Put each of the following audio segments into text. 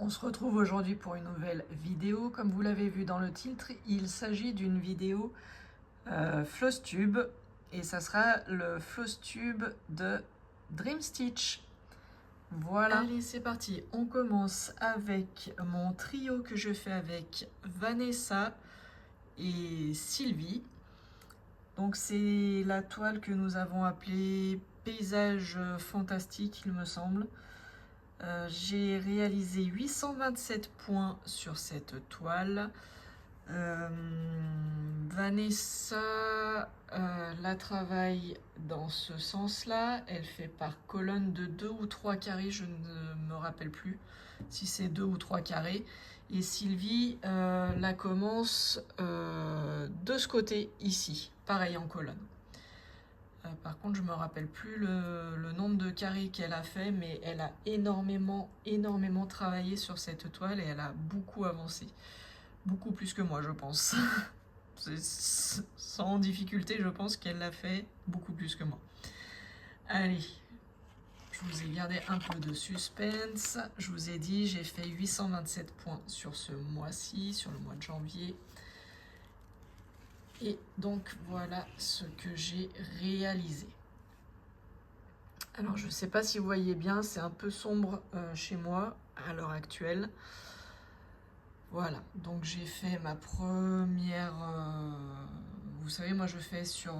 On se retrouve aujourd'hui pour une nouvelle vidéo. Comme vous l'avez vu dans le titre, il s'agit d'une vidéo floss tube et ça sera le floss tube de Dream Stitch. Voilà. Allez, c'est parti. On commence avec mon trio que je fais avec Vanessa et Sylvie. Donc c'est la toile que nous avons appelée Paysage fantastique, il me semble. J'ai réalisé 827 points sur cette toile. Vanessa la travaille dans ce sens-là. Elle fait par colonne de 2 ou 3 carrés, je ne me rappelle plus si c'est 2 ou 3 carrés. Et Sylvie la commence de ce côté ici, pareil en colonne. Par contre, je me rappelle plus le nombre de carrés qu'elle a fait, mais elle a énormément travaillé sur cette toile et elle a beaucoup avancé. Beaucoup plus que moi, je pense. Sans difficulté, je pense qu'elle l'a fait beaucoup plus que moi. Allez, je vous ai gardé un peu de suspense. Je vous ai dit, j'ai fait 827 points sur ce mois-ci, sur le mois de janvier. Et donc voilà ce que j'ai réalisé. Alors je ne sais pas si vous voyez bien, c'est un peu sombre chez moi à l'heure actuelle. Voilà, donc j'ai fait ma première... vous savez, moi je fais sur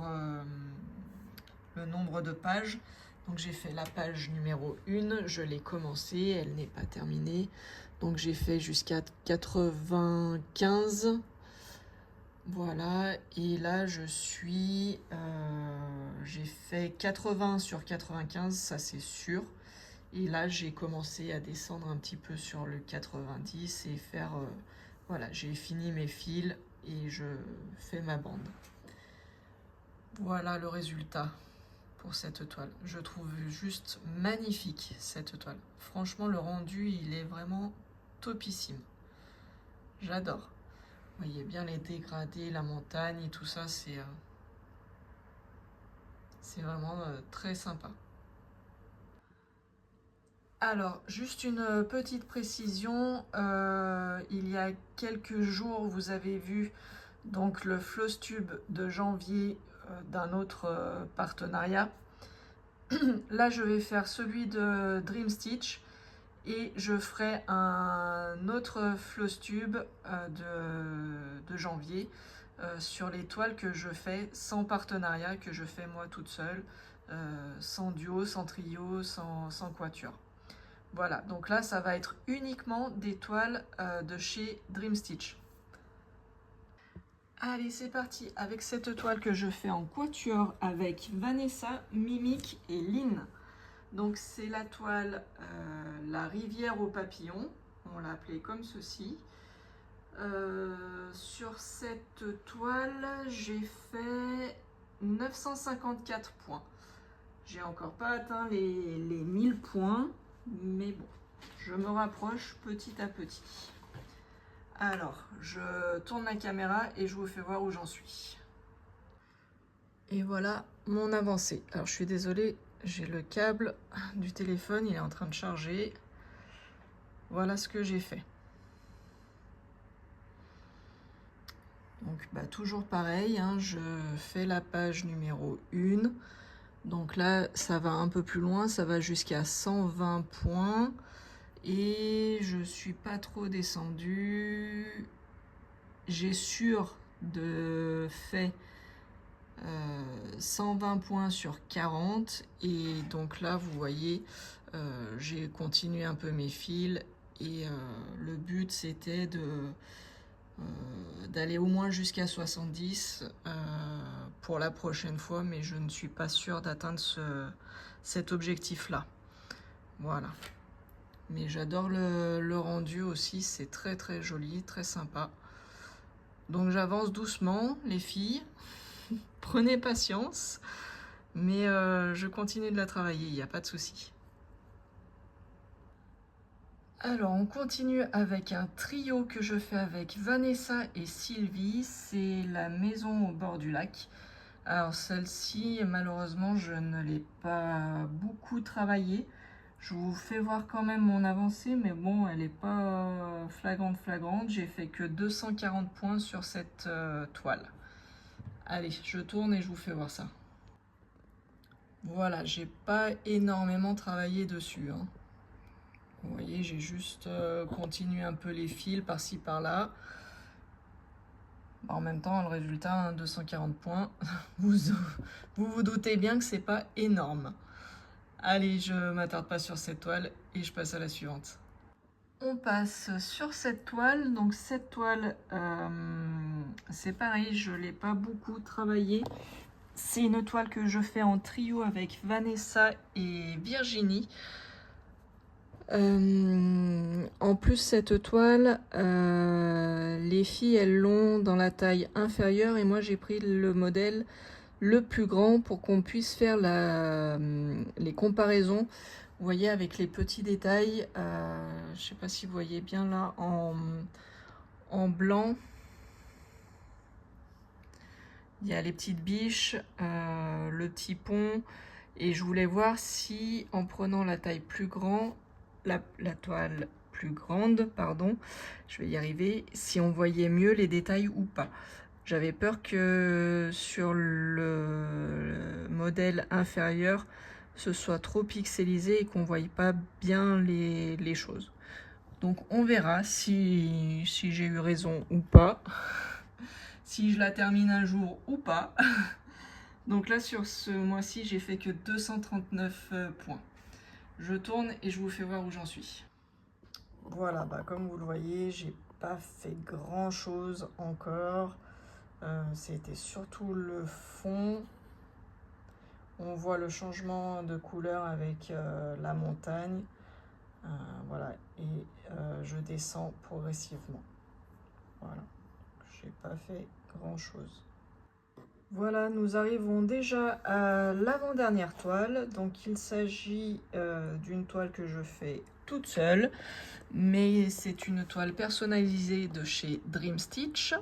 le nombre de pages. Donc j'ai fait la page numéro 1, je l'ai commencée, elle n'est pas terminée. Donc j'ai fait jusqu'à 95. Voilà, et là je suis, j'ai fait 80 sur 95, ça c'est sûr. Et là j'ai commencé à descendre un petit peu sur le 90 et faire, voilà, j'ai fini mes fils et je fais ma bande. Voilà le résultat pour cette toile. Je trouve juste magnifique cette toile. Franchement le rendu il est vraiment topissime. J'adore. Vous voyez bien les dégradés, la montagne et tout ça, c'est vraiment très sympa. Alors, juste une petite précision, il y a quelques jours, vous avez vu donc le floss tube de janvier d'un autre partenariat. Là, je vais faire celui de Dream Stitch. Et je ferai un autre floss tube de janvier sur les toiles que je fais sans partenariat, que je fais moi toute seule, sans duo, sans trio, sans quatuor. Voilà, donc là ça va être uniquement des toiles de chez Dream Stitch. Allez, c'est parti avec cette toile que je fais en quatuor avec Vanessa, Mimic et Lynn. Donc c'est la toile La rivière aux papillons, on l'a appelée comme ceci. Sur cette toile, j'ai fait 954 points. J'ai encore pas atteint les 1000 points, mais bon, je me rapproche petit à petit. Alors, je tourne la caméra et je vous fais voir où j'en suis. Et voilà mon avancée. Alors je suis désolée, j'ai le câble du téléphone, il est en train de charger. Voilà ce que j'ai fait. Donc toujours pareil, hein, je fais la page numéro 1. Donc là, ça va un peu plus loin, ça va jusqu'à 120 points. Et je suis pas trop descendue. J'ai sûr de fait 120 points sur 40 et donc là vous voyez j'ai continué un peu mes fils et le but c'était d'aller au moins jusqu'à 70 pour la prochaine fois, mais je ne suis pas sûre d'atteindre cet objectif là. Voilà, mais j'adore le rendu aussi, c'est très joli, très sympa. Donc j'avance doucement les filles. Prenez patience, mais je continue de la travailler, il n'y a pas de souci. Alors, on continue avec un trio que je fais avec Vanessa et Sylvie. C'est la maison au bord du lac. Alors, celle-ci, malheureusement, je ne l'ai pas beaucoup travaillée. Je vous fais voir quand même mon avancée, mais bon, elle n'est pas flagrante. J'ai fait que 240 points sur cette toile. Allez, je tourne et je vous fais voir ça. Voilà, j'ai pas énormément travaillé dessus, hein. Vous voyez, j'ai juste continué un peu les fils par-ci par-là. En même temps, le résultat, 240 points, vous doutez bien que c'est pas énorme. Allez, je m'attarde pas sur cette toile et je passe à la suivante. On passe sur cette toile. Donc cette toile, c'est pareil, je l'ai pas beaucoup travaillé. C'est une toile que je fais en trio avec Vanessa et Virginie. En plus, cette toile, les filles, elles l'ont dans la taille inférieure et moi, j'ai pris le modèle le plus grand pour qu'on puisse faire les comparaisons. Vous voyez, avec les petits détails, je ne sais pas si vous voyez bien là, en blanc, il y a les petites biches, le petit pont, et je voulais voir si, en prenant la taille plus grande, la toile plus grande, pardon, je vais y arriver, si on voyait mieux les détails ou pas. J'avais peur que sur le modèle inférieur, ce soit trop pixelisé et qu'on ne voie pas bien les choses. Donc on verra si j'ai eu raison ou pas, si je la termine un jour ou pas. Donc là, sur ce mois-ci, j'ai fait que 239 points. Je tourne et je vous fais voir où j'en suis. Voilà, comme vous le voyez, j'ai pas fait grand chose encore. C'était surtout le fond. On voit le changement de couleur avec la montagne. Voilà, et je descends progressivement. Voilà, j'ai pas fait grand chose. Voilà, nous arrivons déjà à l'avant-dernière toile. Donc il s'agit d'une toile que je fais toute seule, mais c'est une toile personnalisée de chez Dream Stitch.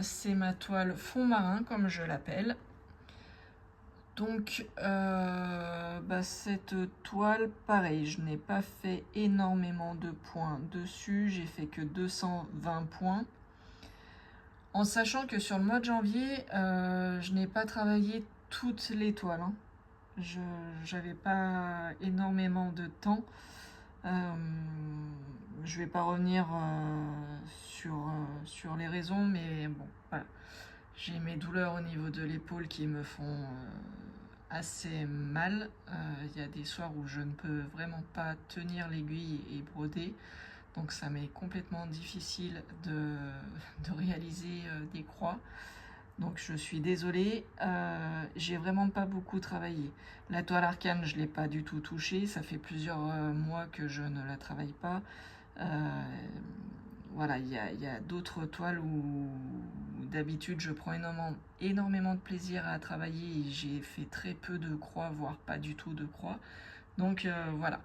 C'est ma toile fond marin, comme je l'appelle. Donc cette toile, pareil, je n'ai pas fait énormément de points dessus, j'ai fait que 220 points. En sachant que sur le mois de janvier, je n'ai pas travaillé toutes les toiles, hein. Je n'avais pas énormément de temps. Je vais pas revenir sur les raisons, mais bon, voilà. J'ai mes douleurs au niveau de l'épaule qui me font assez mal. Il y a des soirs où je ne peux vraiment pas tenir l'aiguille et broder. Donc ça m'est complètement difficile de réaliser des croix. Donc je suis désolée, j'ai vraiment pas beaucoup travaillé. La toile arcane, je ne l'ai pas du tout touchée, ça fait plusieurs mois que je ne la travaille pas. Voilà, il y a d'autres toiles où d'habitude je prends énormément de plaisir à travailler et j'ai fait très peu de croix, voire pas du tout de croix. Donc voilà.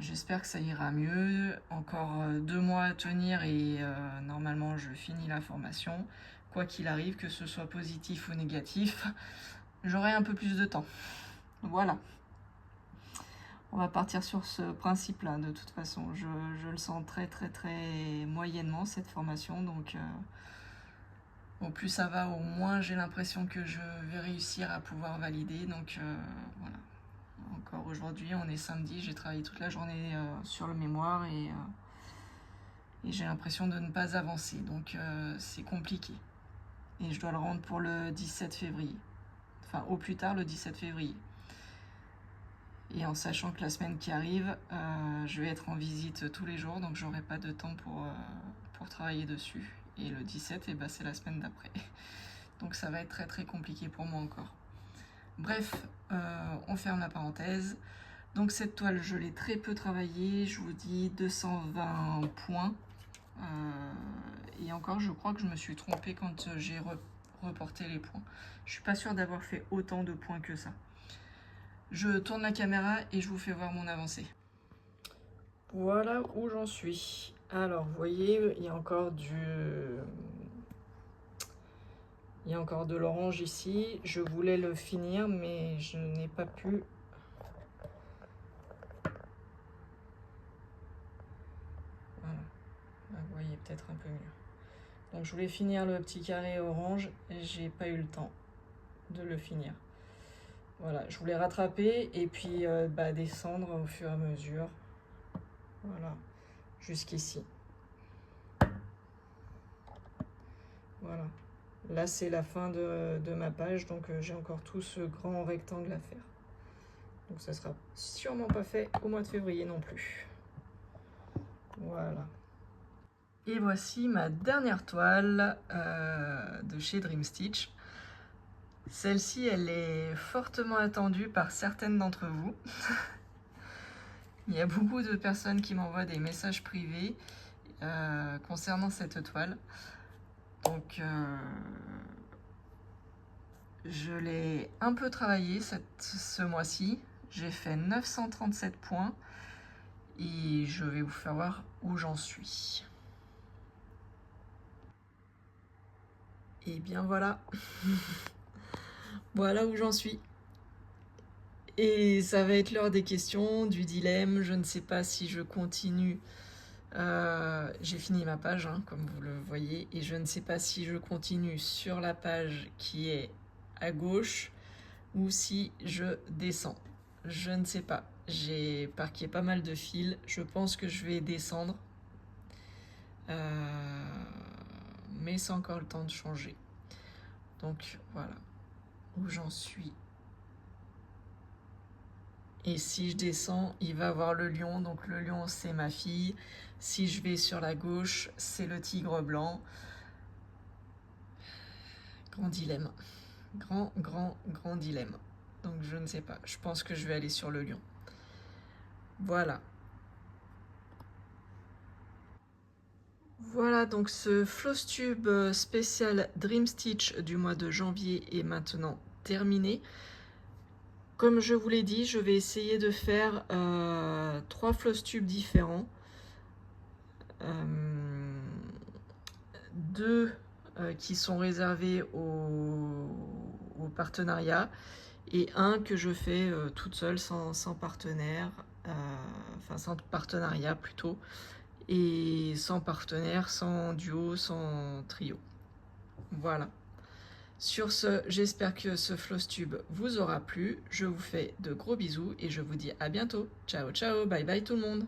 J'espère que ça ira mieux. Encore 2 mois à tenir et normalement je finis la formation. Quoi qu'il arrive, que ce soit positif ou négatif, j'aurai un peu plus de temps. Voilà. On va partir sur ce principe-là, de toute façon. Je le sens très moyennement, cette formation. Donc, au plus ça va, au moins j'ai l'impression que je vais réussir à pouvoir valider. Donc, voilà. Encore aujourd'hui, on est samedi, j'ai travaillé toute la journée sur le mémoire et j'ai l'impression de ne pas avancer. Donc, c'est compliqué. Et je dois le rendre pour le 17 février. Enfin, au plus tard, le 17 février. Et en sachant que la semaine qui arrive, je vais être en visite tous les jours, donc j'aurai pas de temps pour travailler dessus. Et le 17, c'est la semaine d'après. Donc ça va être très compliqué pour moi encore. Bref, on ferme la parenthèse. Donc cette toile, je l'ai très peu travaillée, je vous dis 220 points. Et encore, je crois que je me suis trompée quand j'ai reporté les points. Je suis pas sûre d'avoir fait autant de points que ça. Je tourne la caméra et je vous fais voir mon avancée. Voilà où j'en suis. Alors, vous voyez, il y a encore de l'orange ici. Je voulais le finir, mais je n'ai pas pu peut-être un peu mieux. Donc je voulais finir le petit carré orange et j'ai pas eu le temps de le finir. Voilà, je voulais rattraper et puis descendre au fur et à mesure. Voilà, jusqu'ici. Voilà. Là, c'est la fin de ma page, donc j'ai encore tout ce grand rectangle à faire. Donc ça sera sûrement pas fait au mois de février non plus. Voilà. Et voici ma dernière toile de chez Dream Stitch. Celle-ci, elle est fortement attendue par certaines d'entre vous. Il y a beaucoup de personnes qui m'envoient des messages privés concernant cette toile. Donc, je l'ai un peu travaillé ce mois-ci. J'ai fait 937 points et je vais vous faire voir où j'en suis. Et bien voilà. Voilà où j'en suis. Et ça va être l'heure des questions, du dilemme. Je ne sais pas si je continue. J'ai fini ma page, hein, comme vous le voyez. Et je ne sais pas si je continue sur la page qui est à gauche ou si je descends. Je ne sais pas. J'ai parqué pas mal de fils. Je pense que je vais descendre. Mais c'est encore le temps de changer. Donc voilà où j'en suis. Et si je descends, il va avoir le lion. Donc le lion, c'est ma fille. Si je vais sur la gauche, c'est le tigre blanc. Grand dilemme. Grand dilemme. Donc je ne sais pas. Je pense que je vais aller sur le lion. Voilà. Voilà, donc ce Flosstube spécial Dream Stitch du mois de janvier est maintenant terminé. Comme je vous l'ai dit, je vais essayer de faire 3 Flosstubes différents. 2 qui sont réservés au partenariat et un que je fais toute seule sans partenaire, enfin sans partenariat plutôt, et sans partenaire, sans duo, sans trio. Voilà. Sur ce, j'espère que ce Flosstube vous aura plu. Je vous fais de gros bisous et je vous dis à bientôt. Ciao, ciao, bye bye tout le monde.